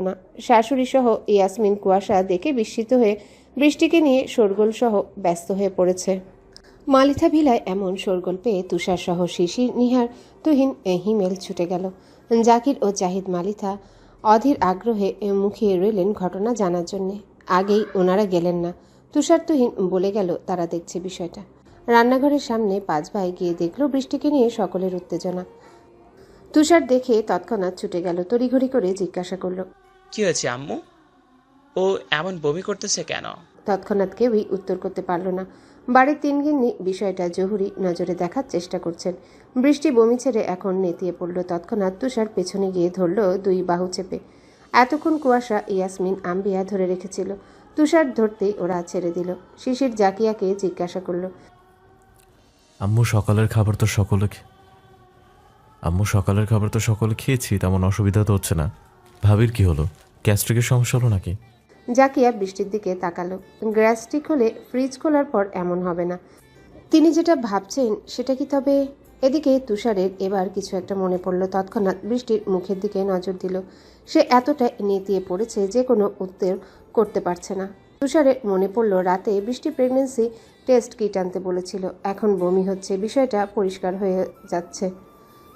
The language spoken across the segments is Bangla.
না। শাশুড়ি সহ ইয়াসমিন কুয়াশা দেখে বিস্মিত হয়ে বৃষ্টিকে নিয়ে শোরগোল সহ ব্যস্ত হয়ে পড়েছে। মালিথা ভিলায় এমন শোরগোল পেয়ে তুষার সহ শিশির, নিহার, তুহিন, হিমেল ছুটে গেল। জাকির ও জাহিদ মালিথা অধীর আগ্রহে মুখিয়ে রইলেন ঘটনা জানার জন্যে। আগেই ওনারা গেলেন না। তুষার, তুহিন বলে গেল তারা দেখছে বিষয়টা। রান্নাঘরের সামনে পাঁচ ভাই গিয়ে দেখল বৃষ্টিকে নিয়ে সকলের উত্তেজনা। তুষার দেখে তৎক্ষণাৎ ছুটে গেল, তড়িঘড়ি করে জিজ্ঞাসা করল, কি হয়েছে আম্মু? ও এমন বমি করতেছে কেন? তৎক্ষণাৎ কেউই উত্তর করতে পারল না। বাড়ির তিন গিন্নি বিষয়টা জহুরি নজরে দেখার চেষ্টা করছেন। বৃষ্টি বমি ছেড়ে এখন নেতিয়ে পড়ল। তৎক্ষণাৎ তুষার পেছনে গিয়ে ধরল দুই বাহু চেপে। এতক্ষণ কুয়াশা, ইয়াসমিন, আম্বিয়া ধরে রেখেছিল। তুষার ধরতেই ওরা ছেড়ে দিল। শিশির জাকিয়াকে জিজ্ঞাসা করল, আম্মু সকালের খাবার তো সকলে খেয়েছি, তেমন অসুবিধা তো হচ্ছে না। ভাবির কি হলো? গ্যাস্ট্রিকের সমস্যা হলো নাকি? জাকিয়া বৃষ্টির দিকে তাকালো। গ্যাস্ট্রিক হলে ফ্রিজ খোলার পর এমন হবে না। তিনি যেটা ভাবছেন সেটা কি তবে? এদিকে তুষারের এবার কিছু একটা মনে পড়ল। তৎক্ষণাৎ বৃষ্টির মুখের দিকে নজর দিল। সে এতটা নেতিয়ে পড়েছে যে কোনো উত্তর করতে পারছে না। তুষারের মনে পড়ল রাতে বৃষ্টি প্রেগন্যান্সি টেস্ট কিট আনতে বলেছিল। এখন বমি হচ্ছে, বিষয়টা পরিষ্কার হয়ে যাচ্ছে।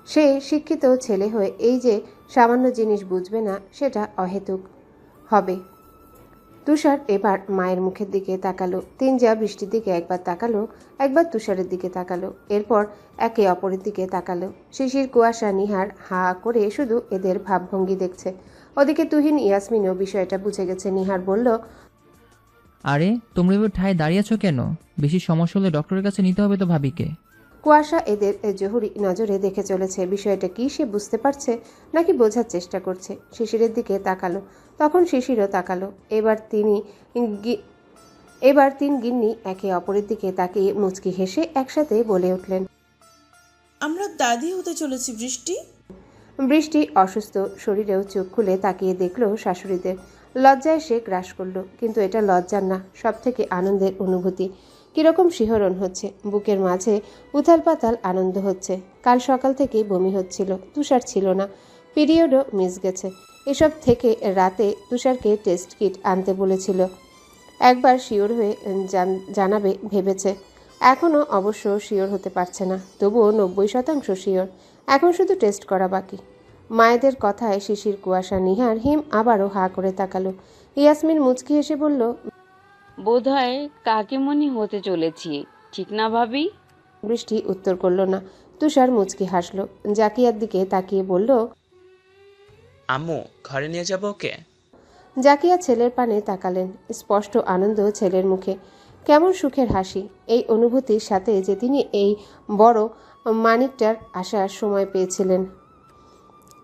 সে শিক্ষিত ছেলে হয়ে এই যে সামান্য জিনিস বুঝবে না সেটা অহেতুক হবে। তুষার এবার মায়ের মুখের দিকে তাকালো। তিনজা বৃষ্টির দিকে একবার তাকালো, একবার তুষারের দিকে তাকালো, এরপর একে অপরের দিকে তাকালো। শিশির, কুয়াশা, নিহার হা করে শুধু এদের ভাবভঙ্গি দেখছে। ওদিকে তুহিন, ইয়াসমিনও বিষয়টা বুঝে গেছে। নিহার বলল, আরে তোমরা এবার ঠায় দাঁড়িয়ে আছো কেন? বেশি সমস্যা হলে ডক্টরের কাছে নিতে হবে তো ভাবিকে। কুয়াশা এদের জহুরি নজরে দেখে চলেছে। বিষয়টা কি সে বুঝতে পারছে নাকি বোঝার চেষ্টা করছে? শিশিরের দিকে তাকালো, তখন শিশিরও তাকালো। এবার তিন গিন্নি একে অপরের দিকে তাকিয়ে মুচকি হেসে একসাথে বলে উঠলেন, আমরা দাদি হতে চলেছি বৃষ্টি। বৃষ্টি অসুস্থ শরীরেও চোখ খুলে তাকিয়ে দেখল শাশুড়িদের। লজ্জায় সে গ্রাস করল, কিন্তু এটা লজ্জার না, সব থেকে আনন্দের অনুভূতি। কিরকম শিহরণ হচ্ছে, বুকের মাঝে উথাল পাতাল আনন্দ হচ্ছে। কাল সকাল থেকেই বমি হচ্ছিল, তুষার ছিল না, পিরিয়ডও মিস গেছে। এসব থেকে রাতে তুষারকে টেস্ট কিট আনতে বলেছিল। একবার শিওর হয়ে জানাবে ভেবেছে। এখনও অবশ্য শিওর হতে পারছে না, তবুও 90% শিওর। এখন শুধু টেস্ট করা বাকি। মায়েদের কথায় শিশির, কুয়াশা, নিহার, হিম আবারও হা করে তাকালো। ইয়াসমিন মুচকি হেসে বলল, বোধহয় কাকিমণি হতে চলেছি, ঠিক না ভাবি? বৃষ্টি উত্তর করল না। তুষার মুচকি হাসল। জাকিয়ার দিকে তাকিয়ে বলল, আম্মু ঘরে নিয়ে যাবো ওকে? জাকিয়া ছেলের পানে তাকালেন। স্পষ্ট আনন্দ ছেলের মুখে, কেমন সুখের হাসি। এই অনুভূতির সাথে যে তিনি এই বড় মানিকটার আসার সময় পেয়েছিলেন,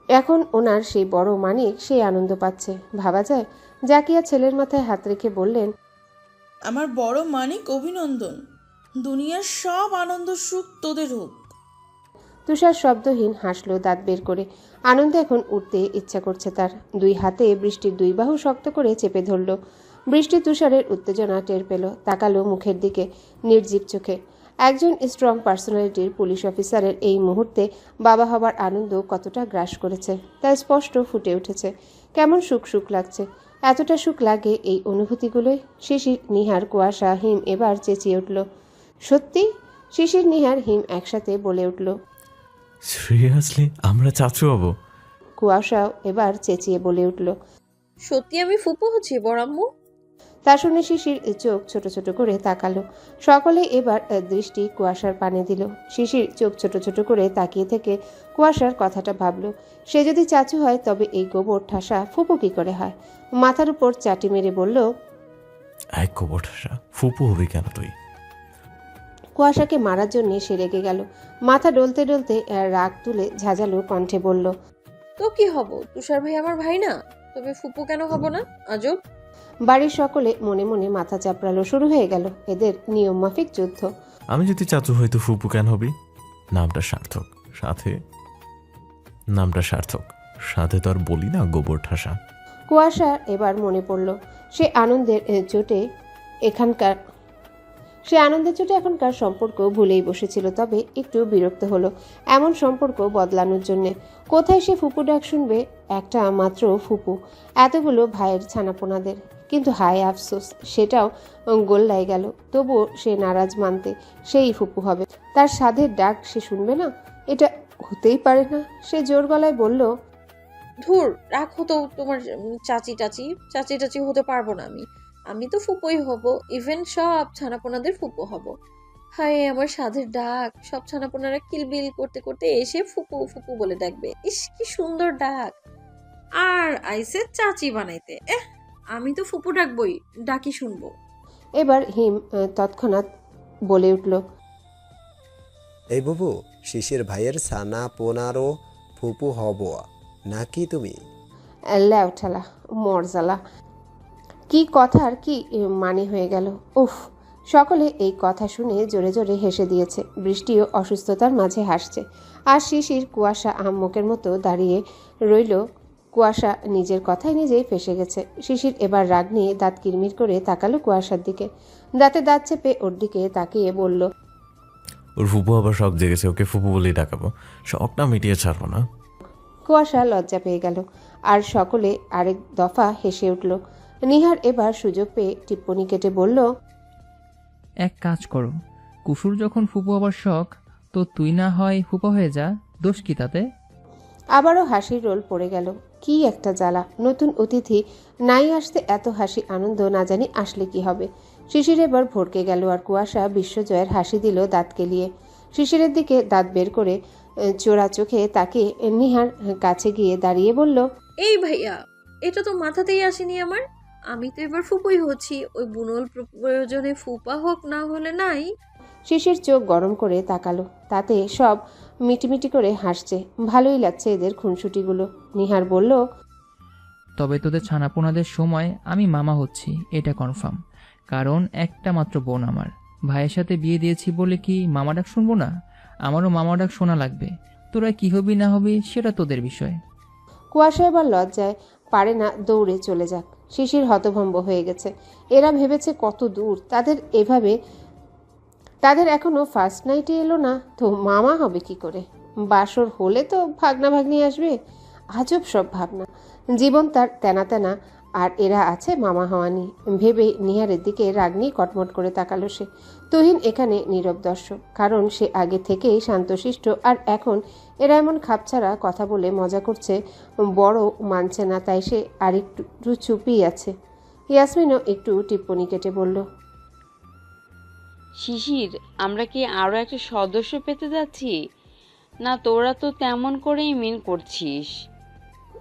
এখন ওনার সেই বড় মানিক সেই আনন্দ পাচ্ছে। ভাবা যায়? জাকিয়া ছেলের মাথায় হাত রেখে বললেন, আমার বড় মানিক, অভিনন্দন। দুনিয়ার সব আনন্দ সুখ তোদের হোক। তুষার শব্দহীন হাসল দাঁত বের করে। আনন্দে এখন উঠতে ইচ্ছা করছে তার। দুই হাতে বৃষ্টির দুই বাহু শক্ত করে চেপে ধরল। বৃষ্টি তুষারের উত্তেজনা টের পেল, তাকালো মুখের দিকে নির্জীব চোখে। একজন স্ট্রং পার্সোনালিটির পুলিশ অফিসারের এই মুহূর্তে বাবা হবার আনন্দ কতটা গ্রাস করেছে তা স্পষ্ট ফুটে উঠেছে। কেমন সুখ সুখ লাগছে। এতটা সুখ লাগে এই অনুভূতিগুলোই। শিশির, নিহার, কুয়াশা, হিম এবার চেঁচিয়ে উঠল। সত্যি? শিশির, নিহার, হিম একসাথে বলে উঠল। সিরিয়াসলি আমরা চাচু হবো? কুয়াশাও এবার চেঁচিয়ে বলে উঠল। সত্যি আমি ফুপু হচ্ছি বড়াম্মু? তা শুনে শিশির চোখ ছোট ছোট করে তাকালো। সকলে এবার দৃষ্টি কুয়াশার পানে দিল। শিশির চোখ ছোট ছোট করে তাকিয়ে থেকে কুয়াশার কথাটা ভাবল। সে যদি চাচু হয় তবে এই গোবর ঠাসা ফুপু কি করে হয়? মাথার উপর চাটি মেরে বলল, এক গোবর ঠাসা ফুপু হবি কেন তুই? কুয়াশাকে মারার জন্য সে রেগে গেল। মাথা ডলতে ডলতে রাগ তুলে ঝাঁঝালো কণ্ঠে বলল, তো কি হব? তুষার ভাই আমার ভাই না? তবে ফুপু কেন হব না? আজব। বাড়ির সকলে মনে মনে মাথা চাপড়ালো। শুরু হয়ে গেল এদের নিয়ম মাফিক যুদ্ধ। আমি যদি চাচু হই তো ফুপু কেন হবি? নামটা সার্থক, সাথে তো আর বলি না গোবর ঠাসা। কুয়াশার এবার মনে পড়ল সে আনন্দের চোটে এখানকার সে আনন্দের চোটে এখনকার সম্পর্ক ভুলেই বসেছিল, তবে একটু বিরক্ত হলো এমন সম্পর্ক বদলানোর জন্যে। কোথায় সে ফুপু ডাক শুনবে? একটা মাত্র ফুপু, এতগুলো ভাইয়ের ছানাপোনাদের। কিন্তু হায় আফসোস, সেটাও গোল্লায় গেল। তবুও সে নারাজ মানতে সেই ফুপু হবে। তার সাধের ডাক সে শুনবে না? এটা হতেই পারে না। সে জোর গলায় বলল, ধুর, রাখো তো তোমার চাচি টাচি। চাচি টাচি হতে পারবো না আমি। আমি তো ফুপুই হব, ইভেন সব ছানাপোনাদের ফুপু হব। হায় আমার সাধের ডাক! সব ছানাপোনারা কিলবিল করতে করতে এসে ফুপু ফুপু বলে ডাকবে। ইস কি সুন্দর ডাক! আর আইসে চাচি বানাইতে, আমি তো ফুপু ডাকবই, ডাকি শুনবো। এবার হিম তৎক্ষণাৎ বলে উঠল, এই বুবু, শিশির ভাইয়ের সানা পোনারও ফুপু হব নাকি তুমি? ল্যাওঠালা মরজালা, কি কথার কি মানে হয়ে গেল! উফ! সকলে এই কথা শুনে জোরে জোরে হেসে দিয়েছে। বৃষ্টিও অসুস্থতার মাঝে হাসছে। আর শিশির কুয়াশা আহম্মকের মতো দাঁড়িয়ে রইল। কুয়াশা নিজের কথায় নিজেই ফেঁসে গেছে। শিশির এবার রাগ নিয়ে দাঁত কিরমির করে তাকালো কুয়াশার দিকে। দাঁতে দাঁত চেপে ওর দিকে তাকিয়ে বলল, ওর ফুপু আবার শখ জেগেছে, ওকে ফুপু বলেই ডাকাবো। শখটা মিটিয়ে ছাড়বো না। কুয়াশা লজ্জা পেয়ে গেল। আর সকলে আরেক দফা হেসে উঠল। নিহার এবার সুযোগ পেয়ে টিপ্পনি কেটে বলল, এক কাজ করো, কুসুর যখন ফুপু আবার শখ, তো তুই না হয় ফুপা হয়ে যা, দোষ কি তাতে? আবারও হাসির রোল পড়ে গেল। কি একটা জ্বালা! নতুন অতিথি নাই আসতে এত হাসি আনন্দ, না জানি আসলে কি হবে। শিশির এবার ভড়কে গেল। আর কুয়াশা বিশ্বজয়ের হাসি দিল দাঁত কেলিয়ে। শিশিরের দিকে দাঁত বের করে চোরা চোখে তাকে নিহার কাছে গিয়ে দাঁড়িয়ে বলল, এই ভাইয়া, এটা তো মাথাতেই আসেনি আমার। আমি তো এবার ফুপুই হচ্ছি, ওই বুনল প্রয়োজনে ফুপা হোক না হলে নাই। শিশির চোখ গরম করে তাকালো। তাতে সব মিটিমিটি করে হাসছে। ভালোই লাগছে এদের খুনসুটিগুলো। নিহার বলল, তবে তোদের ছানাপোনাদের সময় আমি মামা হচ্ছি, এটা কনফার্ম। কারণ একটা মাত্র বোন আমার। ভাইয়ের সাথে বিয়ে দিয়েছি বলে কি মামা ডাক শুনবো না? আমারও মামা ডাক শোনা লাগবে। তোরা কি হবি না হবি সেটা তোদের বিষয়। কুয়াশা এবার লজ্জায় পারে না দৌড়ে চলে যাক। শিশির হতভম্ব হয়ে গেছে। এরা ভেবেছে কত দূর। তাদের এখনো ফার্স্ট নাইটে এলো না, তো মামা হবে কি করে? বাসর হলে তো ভাগনা ভাগ্নি আসবে। আজব সব ভাবনা। জীবন তার তেনা তেনা, আর এরা আছে মামা হওয়ানি। ভেবে নিহারের দিকে রাগ নিয়ে কটমট করে তাকালো সে। তুহিন এখানে নীরব দর্শক, কারণ সে আগে থেকেই শান্তশিষ্ট। আর এখন এরা এমন খাপছাড়া কথা বলে মজা করছে, বড় মানছে না, তাই সে আরেকটু চুপই আছে। ইয়াসমিনও একটু টিপ্পনি কেটে বলল, শিশির, আমরা কি আরও একটা সদস্য পেতে যাচ্ছি? না তোরা তো তেমন করেই মিন করছিস।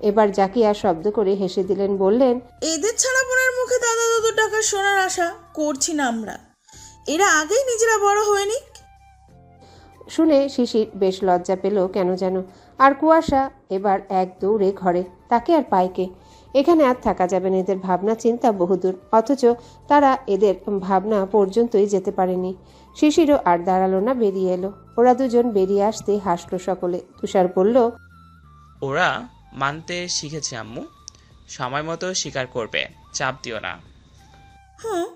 এবার জাকিয়া শব্দ করে হেসে দিলেন, বললেন, এদের ছানাপোনার মুখে দাদা দাদু টাকা শোনার আশা করছি না আমরা। এরা আগেই নিজেরা বড় হয়ে নিক। শুনে শিশির বেশ লজ্জা পেল কেন যেন। আর কুয়াশা এবার এক দৌড়ে ঘরে। তাকে আর পায়কে। এখানে আর থাকা যাবে না। এদের ভাবনা চিন্তা বহুদূর, অথচ তারা এদের ভাবনা পর্যন্তই যেতে পারেনি। শিশিরও আর দাঁড়ালো না, বেরিয়ে এলো। ওরা দুজন বেরিয়ে আসতে হাসলো সকলে। তুষার বলল, ওরা মানতে শিখেছে আম্মু, সময় মতো স্বীকার করবে, চাপ দিও না। হুম।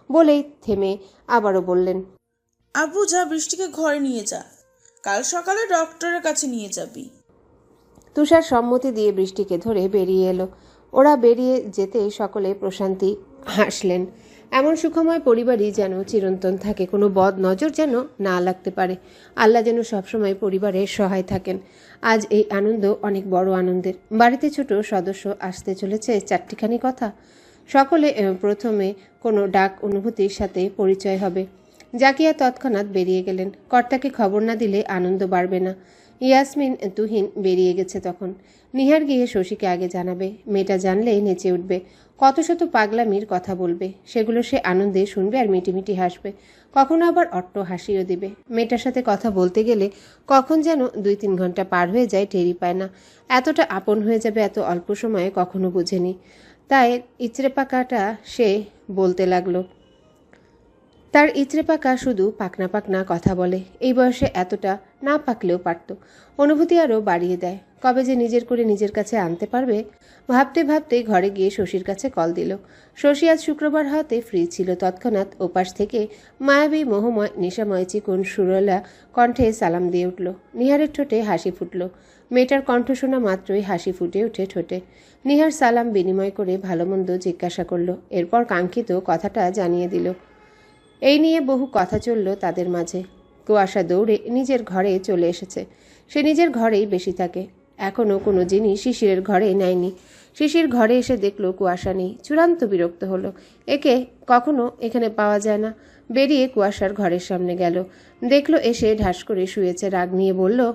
বলেই থেমে আবারও বললেন, আব্বু যা, বৃষ্টিকে ঘরে নিয়ে যা, কাল সকালে ডক্টরের কাছে নিয়ে যাবি। তুষার সম্মতি দিয়ে বৃষ্টিকে ধরে বেরিয়ে এলো। ওরা বেরিয়ে যেতে সকলে প্রশান্তি হাসলেন। এমন সুখময় পরিবারই যেন চিরন্তন থাকে, কোনো বদ নজর যেন না লাগতে পারে। আল্লাহ যেন সবসময় পরিবারের সহায় থাকেন। আজ এই আনন্দ অনেক বড় আনন্দের। বাড়িতে ছোট সদস্য আসতে চলেছে 4টিখানি কথা। সকলে প্রথমে কোনো ডাক অনুভূতির সাথে পরিচয় হবে। জাকিয়া তৎক্ষণাৎ বেরিয়ে গেলেন। কর্তাকে খবর না দিলে আনন্দ বাড়বে না। ইয়াসমিন তুহিন বেরিয়ে গেছে তখন। নিহার গিয়ে শশীকে আগে জানাবে। মেয়েটা জানলে নেচে উঠবে, কত শত পাগলামির কথা বলবে। সেগুলো সে আনন্দে শুনবে আর মিটিমিটি হাসবে। কখনো আবার অট্ট হাসিও দিবে। মেয়েটার সাথে কথা বলতে গেলে কখন যেন 2-3 ঘন্টা পার হয়ে যায়, টেরই পায় না। এতটা আপন হয়ে যাবে এত অল্প সময়ে কখনো বুঝেনি। তাই ইচড়ে পাকাটা সে বলতে লাগলো। তার ইচড়ে পাকা শুধু পাকনা পাকনা কথা বলে। এই বয়সে এতটা না পাকলেও পারত। অনুভূতি আরও বাড়িয়ে দেয়। কবে যে নিজের করে নিজের কাছে আনতে পারবে ভাবতে ভাবতেই ঘরে গিয়ে শশীর কাছে কল দিল। শশী আজ শুক্রবার হওয়াতে ফ্রি ছিল। তৎক্ষণাৎ ওপাশ থেকে মায়াবী মোহময় নেশাময় চিকন সুরলা কণ্ঠে সালাম দিয়ে উঠল। নিহারের ঠোঁটে হাসি ফুটল। মেয়েটার কণ্ঠ শোনা মাত্রই হাসি ফুটে ওঠে ঠোঁটে। নিহার সালাম বিনিময় করে ভালো মন্দ জিজ্ঞাসা করল, এরপর কাঙ্ক্ষিত কথাটা জানিয়ে দিল। এই নিয়ে বহু কথা চলল তাদের মাঝে। কুয়াশা দৌড়ে নিজের ঘরে চলে এসেছে। সে নিজের ঘরেই বেশি থাকে। এখনও কোনো জিনিস শিশিরের ঘরে নেয়নি। শিশির ঘরে এসে দেখল কুয়াশা নেই। চূড়ান্ত বিরক্ত হলো। একে কখনো এখানে পাওয়া যায় না। বেরিয়ে কুয়াশার ঘরের সামনে গেল। দেখল এসে ঢাস করে শুয়েছে। রাগ নিয়ে বলল,